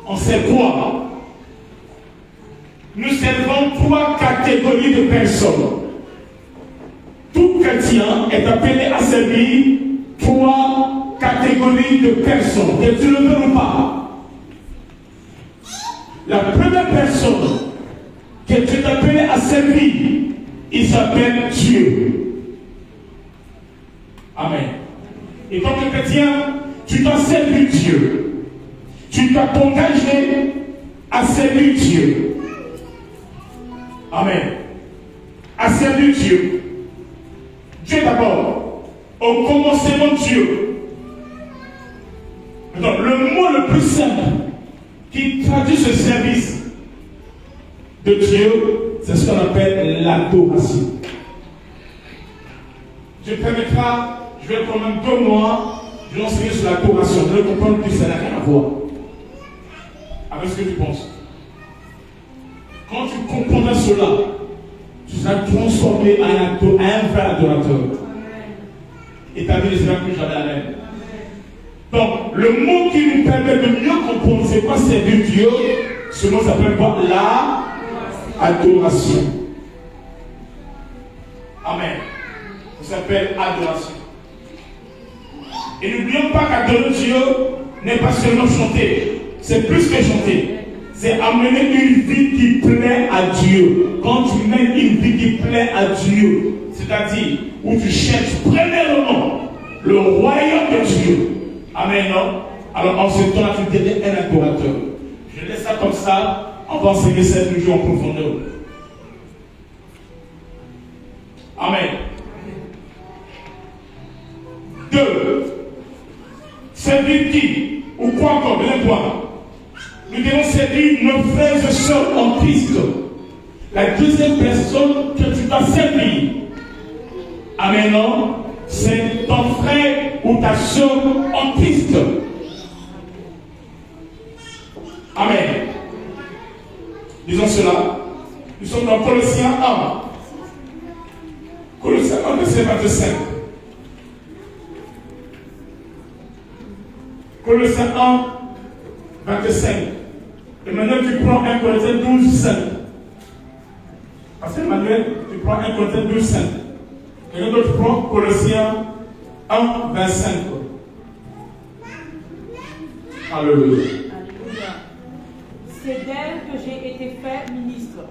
On sert quoi? Nous servons 3 catégories de personnes. Tout chrétien est appelé à servir 3 catégories de personnes, que tu le veux ou pas. La première personne que tu es appelé à servir, il s'appelle Dieu. Amen. Et comme chrétien, tu dois servir Dieu. tu dois t'engager à servir Dieu. Amen. À servir Dieu. Dieu d'abord. Au commencement Dieu. Donc, le mot le plus simple qui traduit ce service de Dieu, c'est ce qu'on appelle l'adoration. Dieu permettra, je vais quand même 2 mois, je vais enseigner sur l'adoration. Je vais comprendre que ça n'a rien à voir avec ce que tu penses. Quand tu comprendras cela, tu seras transformé en un vrai adorateur. Et ta vie ne sera plus jamais la même. Donc, le mot qui nous permet de mieux comprendre c'est quoi servir Dieu, ce mot s'appelle quoi? L'adoration. Amen. Ça s'appelle adoration. Et n'oublions pas qu'adorer Dieu n'est pas seulement chanter, c'est plus que chanter. C'est amener une vie qui plaît à Dieu. Quand tu mènes une vie qui plaît à Dieu, c'est-à-dire où tu cherches premièrement le royaume de Dieu. Amen, non? Alors en ce temps-là, tu deviens un adorateur. Je laisse ça comme ça, on va enseigner ça toujours en profondeur. Amen. 2. Servir qui? Ou quoi encore? Deuxième point. Nous devons servir nos frères et sœurs en Christ. La deuxième personne que tu dois servir, amen, non? C'est ton frère ou ta sœur en Christ. Amen. Disons cela. Nous sommes dans Colossiens 1. Colossiens 1, verset 25. Colossiens 1, 25. Et maintenant tu prends 1 Corinthiens 12, 5. Parce que Emmanuel, tu prends 1 Corinthiens 12, 5. Et maintenant tu prends Colossiens 1, 25. Alléluia. C'est d'elle que j'ai été fait ministre,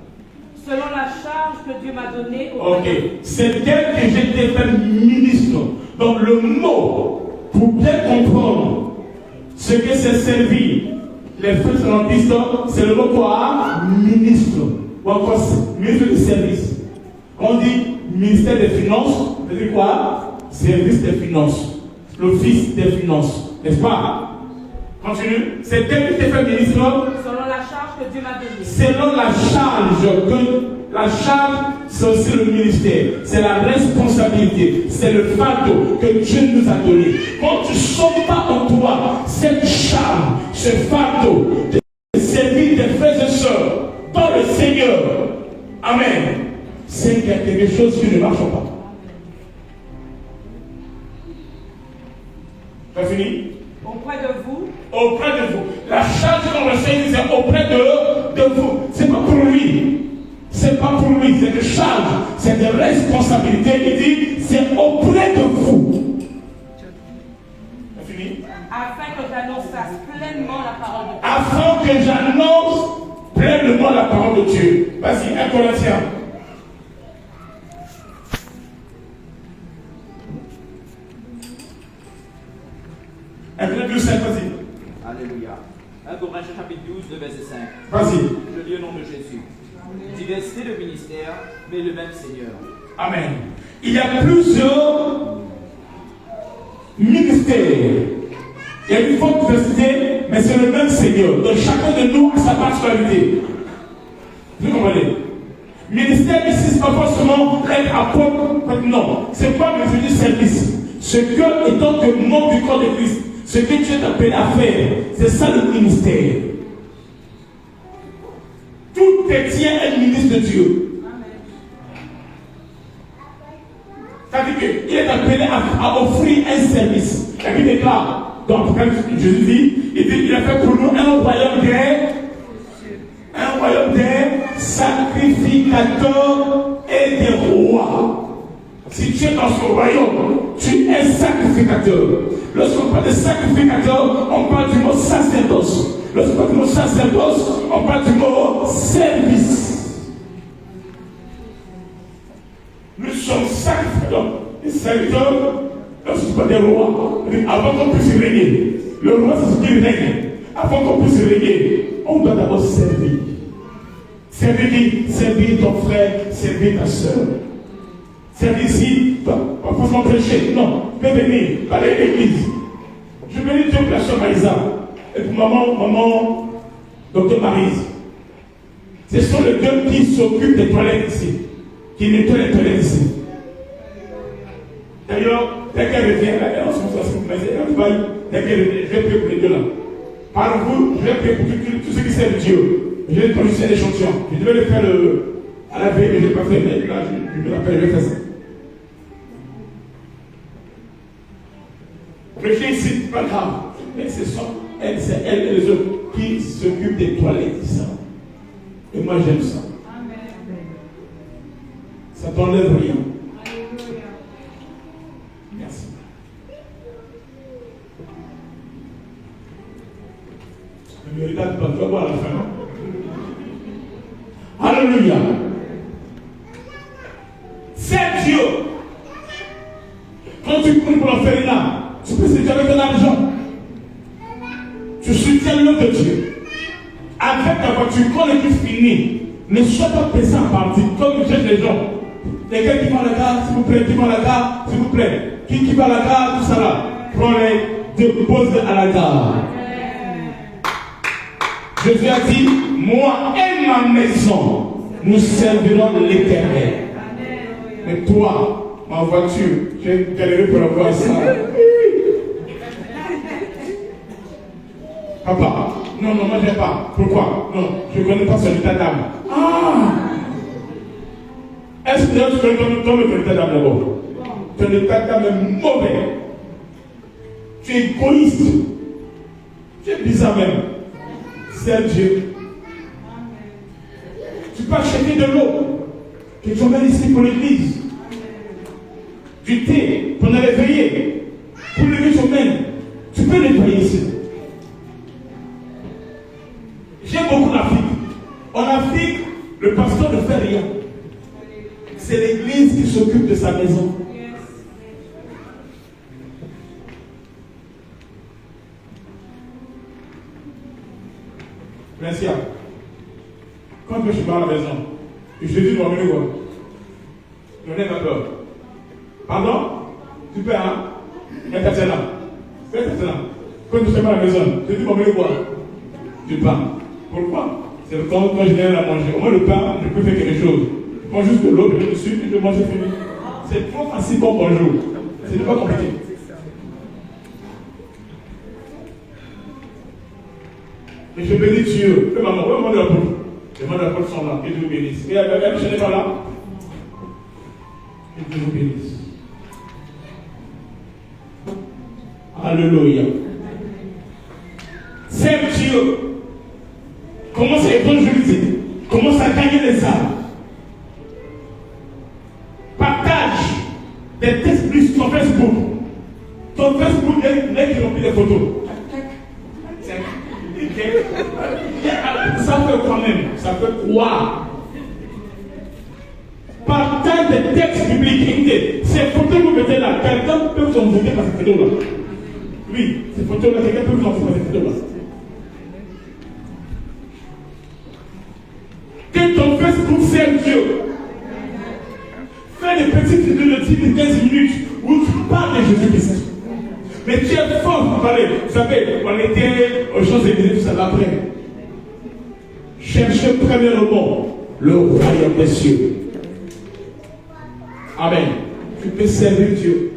selon la charge que Dieu m'a donnée. Ok. C'est d'elle que j'ai été fait ministre. Donc le mot, pour bien comprendre ce que c'est servir les frères en Christ, c'est le mot quoi? Ministre. Ou encore ministre de service. On dit ministère des Finances, ça veut dire quoi? Service des finances. L'office des finances. N'est-ce pas? Continue. C'est d'elle que j'ai fait ministre. Selon la charge que Dieu m'a donnée. Selon la charge que la charge, c'est aussi le ministère. C'est la responsabilité. C'est le fardeau que Dieu nous a donné. Quand tu ne sens pas en toi cette charge, ce fardeau de servir des frères et sœurs dans le Seigneur, amen, c'est qu'il y a quelque chose qui ne marche pas. T'as fini? Auprès de vous. Auprès de vous. La charge qu'on reçoit, c'est auprès de vous. C'est pas pour lui. C'est pas pour lui. C'est une charge. C'est une responsabilité. Il dit, c'est auprès de vous. C'est fini? Afin que j'annonce pleinement la parole de Dieu. Afin que j'annonce pleinement la parole de Dieu. Vas-y, 1 Corinthiens. Alléluia. 1 Corinthiens chapitre 12, le verset 5. Vas-y. Je lis au nom de Jésus. Diversité de ministères, mais le même Seigneur. Amen. Il y a plusieurs ministères. Il y a une forte diversité, mais c'est le même Seigneur. Donc chacun de nous a sa particularité. Vous comprenez? Ministère ici, c'est pas forcément être apôtre. Non. C'est pas le du service. Ce que, étant que membre du corps de Christ, ce que Dieu t'appelle à faire, c'est ça le ministère. Tout chrétien est ministre de Dieu. C'est-à-dire qu'il est appelé à offrir un service. La Bible déclare, dans l'Apocalypse, Jésus dit, il a fait pour nous un royaume des sacrificateurs et des rois. Si tu es dans ce royaume, tu es sacrificateur. Lorsqu'on parle de sacrificateur, on parle du mot sacerdoce. Lorsqu'on parle du mot sacerdoce, on parle du mot service. Nous sommes sacrificateurs. Les serviteurs, lorsqu'on parle des rois, avant qu'on puisse régner, le roi c'est ce qui règne. avant qu'on puisse régner, on doit d'abord servir. Servir ton frère, servir ta soeur. Servir ici, pas forcément prêcher, non. Tu peux venir, aller à l'église. Je bénis Dieu pour la soeur Maïsa. Et pour maman, docteur Maryse. Ce sont les deux qui s'occupent des toilettes ici, qui nettoient les toilettes ici. D'ailleurs, dès qu'elle revient, on se travail, dès qu'elle revient, je vais prier pour les deux là. Par vous, je vais prier pour tous ceux qui servent Dieu. Je vais produire des échantillons. Je devais le faire à la veille, mais je n'ai pas fait. Mais là, je me rappelle, je vais faire ça. Prêcher ici, pas grave. Mais ce sont elles, c'est elles et les autres qui s'occupent des toilettes ici. Et moi, j'aime ça. Ça t'enlève rien. Merci. Ne me regarde pas, tu vas voir à la fin. Alléluia. C'est Dieu. Quand tu pries pour l'orphelinat, tu peux servir avec ton argent. Tu soutiens l'œuvre de Dieu. Avec ta voiture, quand l'église finit, ne sois pas pressé en partie, comme jette les gens. Quelqu'un qui va à la gare, s'il vous plaît, qui va à la gare, s'il vous plaît. Qui va à la gare, tout ça là. Prends-les, dépose à la gare. Jésus a dit, moi et ma maison, nous servirons l'Éternel. Mais toi, ma voiture, j'ai galéré pour avoir ça. Papa, non, moi je n'ai pas. Pourquoi? Non, je ne connais pas ce état d'âme. Ah! Est-ce que tu connais ton état d'âme d'abord? Ton état d'âme est mauvais. Tu es égoïste. Tu es bizarre même. C'est Dieu. Tu peux acheter de l'eau que tu emmènes ici pour l'église. Du thé pour aller veiller. Pour lever ton main. Tu peux nettoyer ici. J'aime beaucoup l'Afrique. En Afrique, le pasteur ne fait rien. C'est l'église qui s'occupe de sa maison. Merci. Quand je suis dans la maison, je dis, tu vas venir quoi? Je n'ai pas peur. Pardon? Tu peux, hein? Il y a personne là. Quand je suis dans la maison, je dis, tu vas venir quoi? Tu pars. Pourquoi? C'est quand je viens à manger. Au moins le pain, je peux faire quelque chose. Je prends juste de l'eau, je mets dessus et je mange fini. C'est trop facile pour bonjour. Ce n'est pas compliqué. Et je bénis Dieu. Et maman, demande la porte. Demande la porte sont là. Que Dieu vous bénisse. Et elle, je n'ai pas là. Que Dieu vous bénisse. Alléluia. C'est Dieu. Commence à évangéliser. Commence à gagner les âmes. Partage des textes plus sur Facebook. Ton Facebook, les qui ont pris des photos. Ça fait quand même. Ça fait croire. Partage des textes bibliques. Ces photos que vous mettez là, quelqu'un peut vous envoyer par cette photo là. Oui, ces photos là, quelqu'un peut vous envoyer par cette photo là. Que ton Facebook serve Dieu. Fais des petites vidéos de 10 15 minutes où tu parles de Jésus-Christ. Mais tu es fort pour parler. Vous savez, on était aux Champs-Élysées, tout ça l'après. Cherchez premièrement le royaume des cieux. Amen. Tu peux servir Dieu.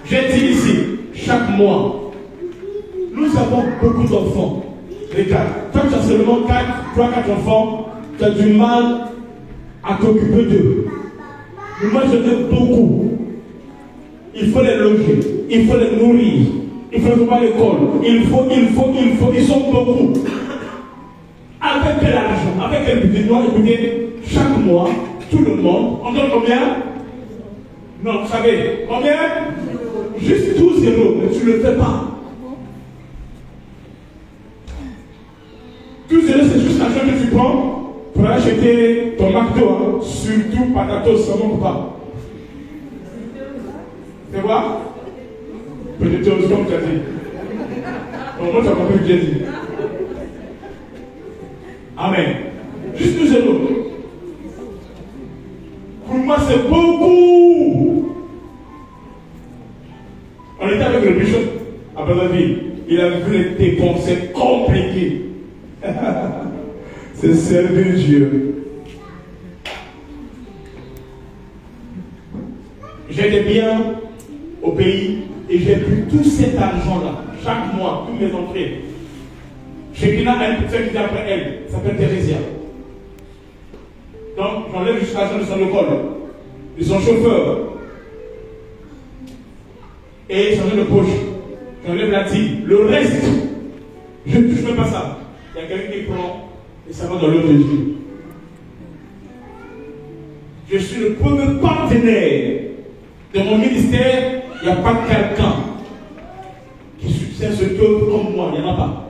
J'ai dit ici, chaque mois, nous avons beaucoup d'enfants. Regarde, toi tu as seulement 3-4 enfants. Tu as du mal à t'occuper d'eux. Mais moi, je t'aime beaucoup. Il faut les loger, il faut les nourrir, il faut les faire à l'école. Il faut. Ils sont beaucoup. Avec quel argent, avec quel budget? Moi, écoutez, chaque mois, tout le monde, on donne combien? Non, vous savez, combien? Juste 12 euros, mais tu ne le fais pas. 12 euros, c'est juste l'argent que tu prends pour acheter ton McDo, hein. Surtout patatos, ça ne manque pas. Tu vois? Peut-être comme tu as dit. Au moins, tu as compris ce que j'ai dit. Amen. Juste nous et l'autre. Pour moi, c'est beaucoup. On était avec le bishop à Brazzaville. Il a vu les dépenses, c'est compliqué. C'est servir Dieu. J'étais bien au pays et j'ai pris tout cet argent-là, chaque mois, toutes mes entrées. Chacun a une petite qui est après elle, ça s'appelle Thérésia. Donc, j'enlève juste l'argent de son école, de son chauffeur. Et j'enlève le poche, j'enlève la tille. Le reste, je ne touche même pas ça. Il y a quelqu'un qui prend et ça va dans l'œuvre de Dieu. Je suis le premier partenaire de mon ministère. Il n'y a pas quelqu'un qui soutient ce œuvre comme moi. Il n'y en a pas.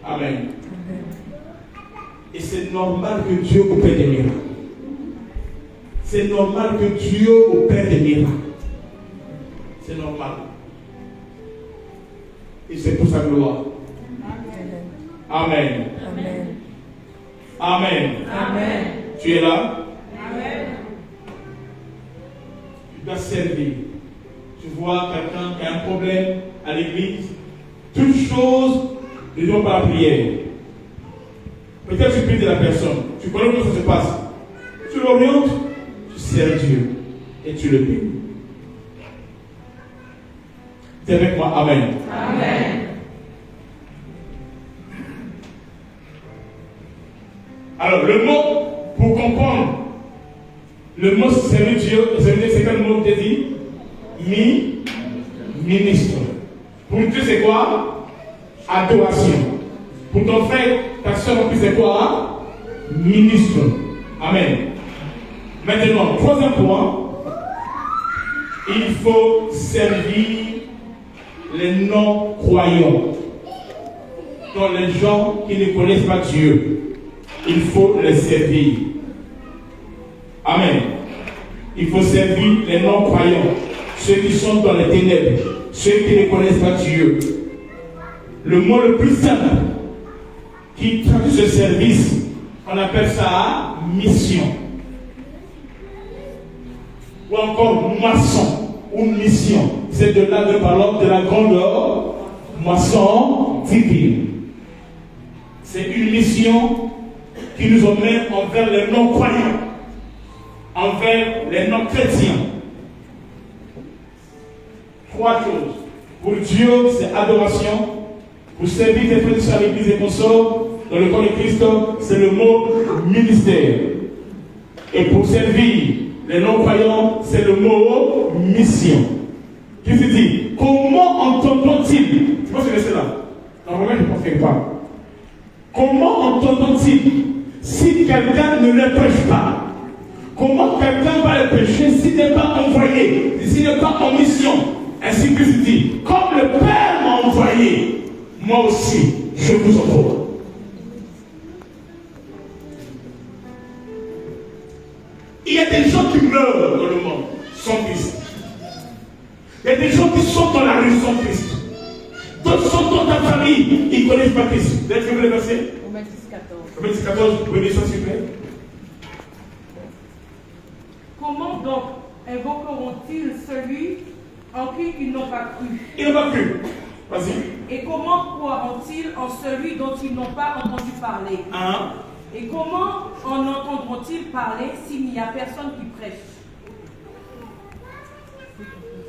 Amen. Et c'est normal que Dieu opère des miracles. C'est normal que Dieu opère des miracles. C'est normal. Et c'est pour sa gloire. Amen. Amen. Amen. Amen. Tu es là? Amen. Tu dois servir. Tu vois quelqu'un qui a un problème à l'église. Toutes choses ne sont pas la prière. Peut-être tu pries de la personne. Tu connais comment ça se passe. Tu l'orientes, tu sers Dieu et tu le bénis. C'est avec moi. Amen. Amen. Alors, le mot, pour comprendre, le mot servir Dieu, c'est quel mot que tu dis? Ministre. Pour Dieu, c'est quoi? Adoration. Pour ton frère, ta soeur, c'est quoi? Ministre. Amen. Maintenant, troisième point, il faut servir les non-croyants. Donc les gens qui ne connaissent pas Dieu. Il faut les servir. Amen. Il faut servir les non-croyants, ceux qui sont dans les ténèbres, ceux qui ne connaissent pas Dieu. Le mot le plus simple qui traduit ce service, on appelle ça mission. Ou encore moisson ou mission. C'est de là que parlons de la grandeur moisson divine. C'est une mission qui nous emmène envers les non-croyants, envers les non-chrétiens. Trois choses. Pour Dieu, c'est adoration. Pour servir des frères à l'église et consorts, dans le corps de Christ, c'est le mot ministère. Et pour servir les non-croyants, c'est le mot mission. Qui se dit, comment entendront-ils? Tu vois ce que c'est là? Normalement, je pense quelque part. Comment entendront-ils si quelqu'un ne les prêche pas? Comment quelqu'un va les prêcher s'il n'est pas envoyé, s'il n'est pas en mission? Ainsi que se dit, comme le Père m'a envoyé, moi aussi, je vous envoie. Il y a des gens qui meurent dans le monde sans Christ. Il y a des gens qui sont dans la rue sans Christ. D'autres sont dans ta famille, ils ne connaissent pas Christ. Vous avez vu le verset? Romains 10, 14. Romains 10, 14, vous pouvez lire ça s'il vous plaît. Comment donc invoqueront-ils celui en qui ils n'ont pas cru? Ils n'ont pas cru. Vas-y. Et comment croiront-ils en celui dont ils n'ont pas entendu parler? Hein? Et comment en entendront-ils parler s'il n'y a personne qui prêche?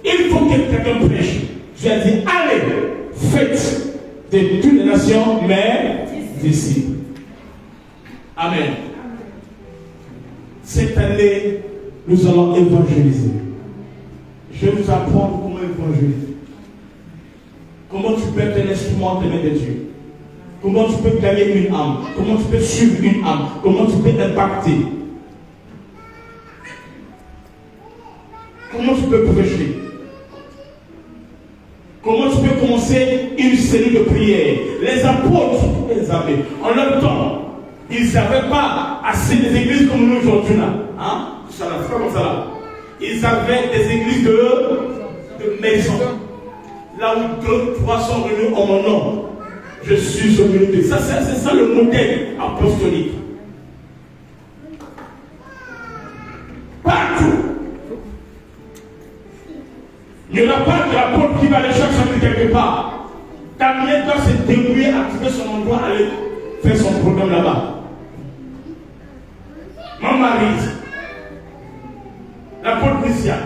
Il faut que quelqu'un prêche. Tu as dit, allez, faites de toutes les nations, mais disciples. Amen. Cette année, nous allons évangéliser. Je vais vous apprendre comment évangéliser. Comment tu peux être un instrument de de Dieu. Comment tu peux gagner une âme. Comment tu peux suivre une âme. Comment tu peux impacter. Comment tu peux prêcher. Comment tu peux commencer une série de prières. Les apôtres, les amis, en leur temps, ils n'avaient pas assez des églises comme nous aujourd'hui là. Hein? Ça là, c'est pas comme ça là. Ils avaient des églises de maison. Là où 2, 3 sont venus en mon nom. Je suis son unité. Ça, c'est ça le modèle apostolique. Partout. Il n'y en a pas de l'apôtre qui va aller chercher quelque part. Damien doit se débrouiller à trouver son endroit, aller faire son programme là-bas. Mon mari, l'apôtre Christian,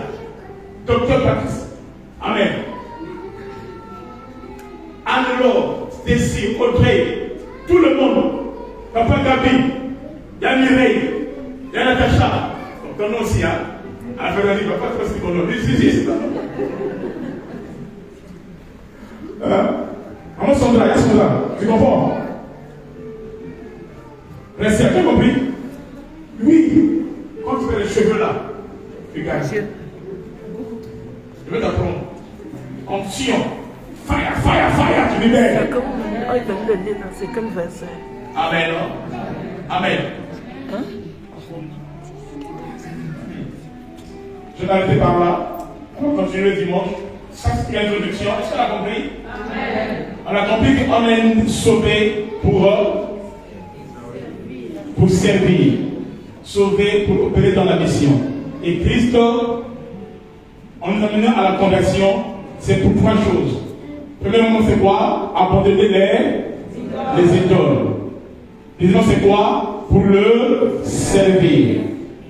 docteur Patrice. Amen. Anne-Laure, Stacy, Audrey, tout le monde. Papa Gabi, il y a Mireille, il y a Natacha. Ton nom aussi, hein. Alors, je ne vais pas trop ce qu'on a. Si, c'est ça. Maman Sandra, il y a Sandra. Tu comprends? Restez, tu as compris? Oui. Quand tu fais les cheveux là, tu gagnes. Je vais t'apprendre. Onction. Fire, fire, fire, tu libères. C'est comme, il donne le nez, c'est comme Vincent. Amen. Amen. Hein? Je vais arrêter par là. On va continuer le dimanche. Ça, c'est l'introduction. Est-ce qu'on a compris? Amen. On a compris qu'on est sauvé pour servir. Sauvé pour opérer dans la mission. Et Christ, en nous amenant à la conversion, c'est pour trois choses. Premièrement, c'est quoi? Abandonner les idoles. Deuxièmement, c'est quoi? Pour le servir.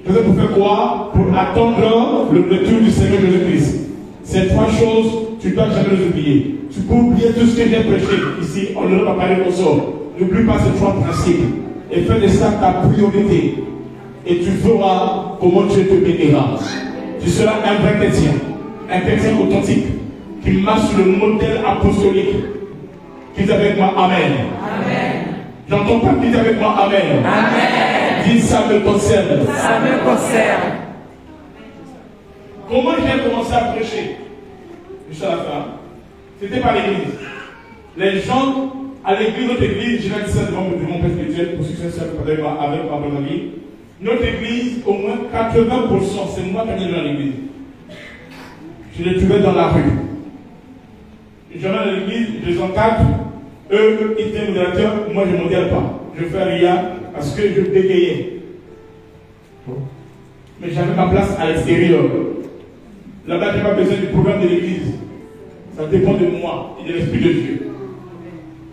Deuxièmement, pour faire quoi? Pour attendre le retour du Seigneur Jésus-Christ. Ces trois choses, tu ne dois jamais les oublier. Tu peux oublier tout ce que j'ai prêché ici, on ne va pas parler au sort. N'oublie pas ces trois principes. Et fais de ça ta priorité. Et tu verras comment Dieu te bénira. Tu seras un vrai chrétien. Un chrétien authentique. Qui marche sur le modèle apostolique. Qui est avec moi? Amen. Amen. J'entends pas qui est avec moi? Amen. Amen. Dis ça me concerne. Ça me concerne. Comment j'ai commencé à prêcher? Juste à la fin. C'était par l'église. Les gens à l'église, notre église, je l'ai dit ça devant mon père spirituel, pour succès avec ma bonne amie. Notre église, au moins 80%, c'est moi qui ai dans l'église. Je les trouvais dans la rue. Je vais à l'église, je les encadre. Eux, ils étaient modérateurs, moi je ne modère pas. Je fais rien parce que je bégayais. Mais j'avais ma place à l'extérieur. Là-bas, je n'ai pas besoin du programme de l'église. Ça dépend de moi et de l'Esprit de Dieu.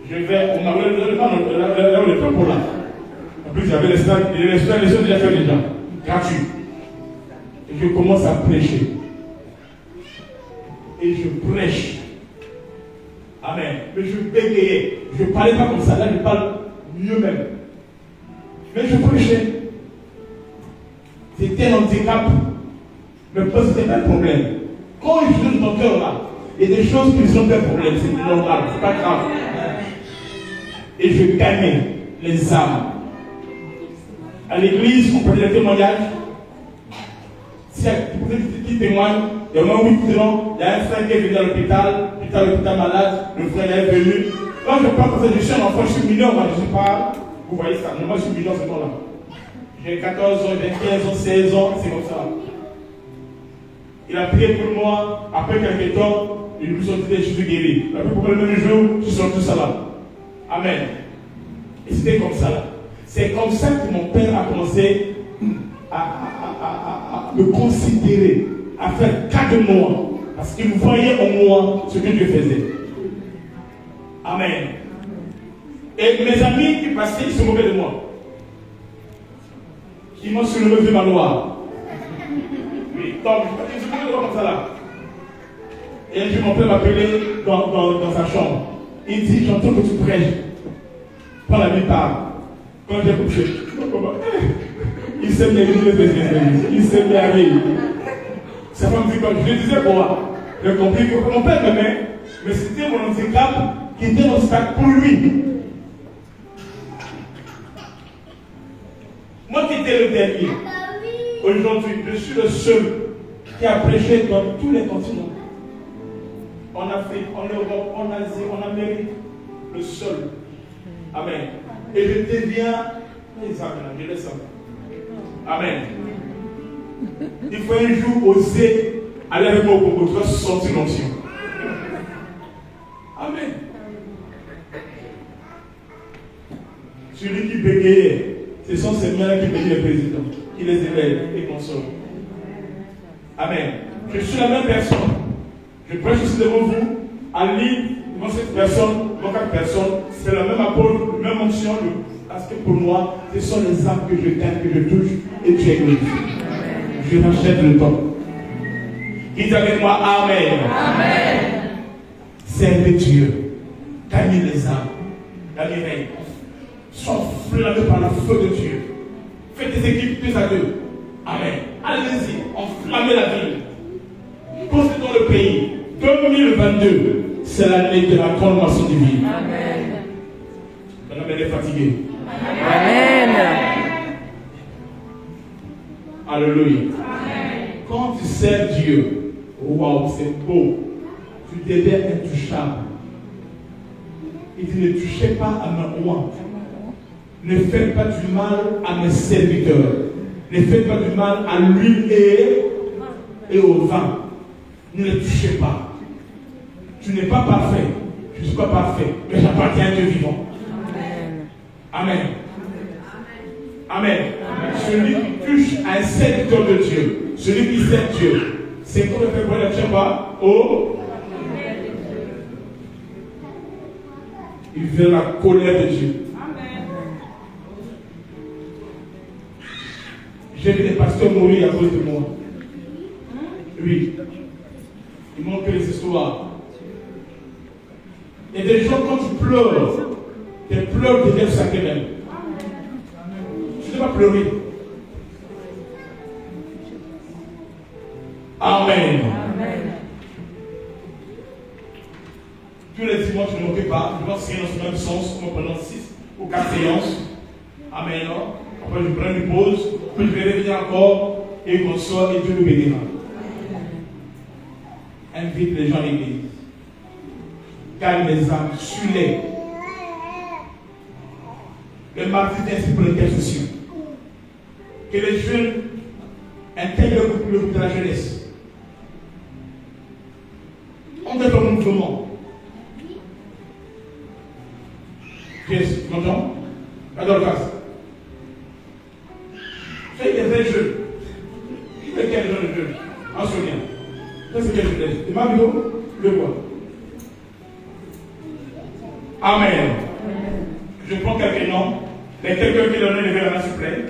Je vais, on m'a là où le temps pour là. En plus, j'avais les sont déjà fait déjà. Gratuit. Et je commence à prêcher. Et je prêche. Amen. Mais je bégayais. Je ne parlais pas comme ça. Là, je parle mieux même. Mais je prêchais. C'était un handicap. Mais pas c'était un problème. Quand je suis dans ton cœur là, il y a des choses qui sont un problème. C'est normal. C'est pas grave. Et je gagnais les âmes. À l'église, on prenait les témoignages. Si qui témoigne, il y a au moins 8 ans, il y a un frère qui est venu à l'hôpital malade, le frère est venu. Quand je parle comme ça, je suis un enfant, je suis mineur, moi je ne suis pas. Vous voyez ça, moi je suis mineur ce temps-là. J'ai 14 ans, j'ai 15 ans, 16 ans, c'est comme ça. Il a prié pour moi, après quelques temps, il nous sortit des choses guéries. Il a prié pour le même jour, je suis sorti ça là. Amen. Et c'était comme ça là. C'est comme ça que mon père a commencé à me considérer, à faire cas de moi. Parce qu'il voyait en moi ce que Dieu faisait. Amen. Et mes amis qui passaient, ils se moquaient de moi. Ils m'ont soulevé de ma loi. Oui, donc, ils se moquaient de moi comme ça là. Et un jour, mon père m'a appelé dans sa chambre. Il dit, j'entends que tu prêches. Prends la part. Quand j'ai couché, il s'est mis à il s'est mis à rire. Sa femme dit, je disais quoi? J'ai compris que mon père m'aimait, mais c'était mon handicap qui était un obstacle pour lui. Moi qui étais le dernier, aujourd'hui, je suis le seul qui a prêché dans tous les continents. En Afrique, en Europe, en Asie, en Amérique, le seul. Amen. Et je deviens les âmes, je les sens. Amen. Il faut un jour oser aller avec moi au Congo, tu vas sortir l'onction. Amen. bégayaient. Ce sont ces mains qui bégayent les présidents, qui les élèvent et consolent. Amen. Je suis la même personne. Je prêche ici devant vous, à Lille, devant cette personne, devant 4 personnes. C'est le même apôtre, la même onction. Parce que pour moi, ce sont les âmes que je gagne, que je touche, et tu es glorifié. Je rachète le temps. Dites avec moi, Amen. Amen. Servez Dieu. Gagnez les âmes. Gagnez. Sois enflammé par le feu de Dieu. Faites des équipes 2 à 2. Amen. Allez-y, enflammez la ville. Possédons le pays. 2022, c'est l'année de la consommation divine. Amen. Maintenant, elle est fatiguée. Amen. Alléluia. Quand tu sers Dieu, waouh, c'est beau. Tu deviens intouchable. Il dit, ne touchez pas à ma oie. Ne faites pas du mal à mes serviteurs. Ne faites pas du mal à l'huile et au vin. Ne les touchez pas. Tu n'es pas parfait. Je ne suis pas parfait. Mais j'appartiens à Dieu vivant. Amen. Amen. Celui qui touche à un serviteur de Dieu, celui qui sert Dieu, c'est comme le fait pour la tchamba. Oh, il vient la colère de Dieu. J'ai vu des pasteurs mourir à cause de moi. Oui. Ils m'ont fait les histoires. Il y a des gens, quand tu pleures, tes pleurs deviennent sacrés même. Tu ne dois pas pleurer. Amen. Tous les dimanches, je ne m'occupe pas. Je dois enseigner dans ce même sens, comme pendant 6 ou 4 séances. Amen. Après, je prends une pause. Puis je vais revenir encore. Et qu'on soit et Dieu nous bénira. Invite les gens à l'église. Calme les âmes. Suis-les. Le mardi ainsi pour l'intercession. Que les jeunes intègrent le groupe de la jeunesse. On est dans le mouvement. Yes, tu m'entends? Adore casse. C'est des vrais jeunes. C'est quel genre de jeunes? En souvenir. Ça c'est quel jeunesse? Et ma vidéo, le vois. Amen. Je prends quelques noms. Mais quelqu'un qui donne lever la main s'il vous plaît.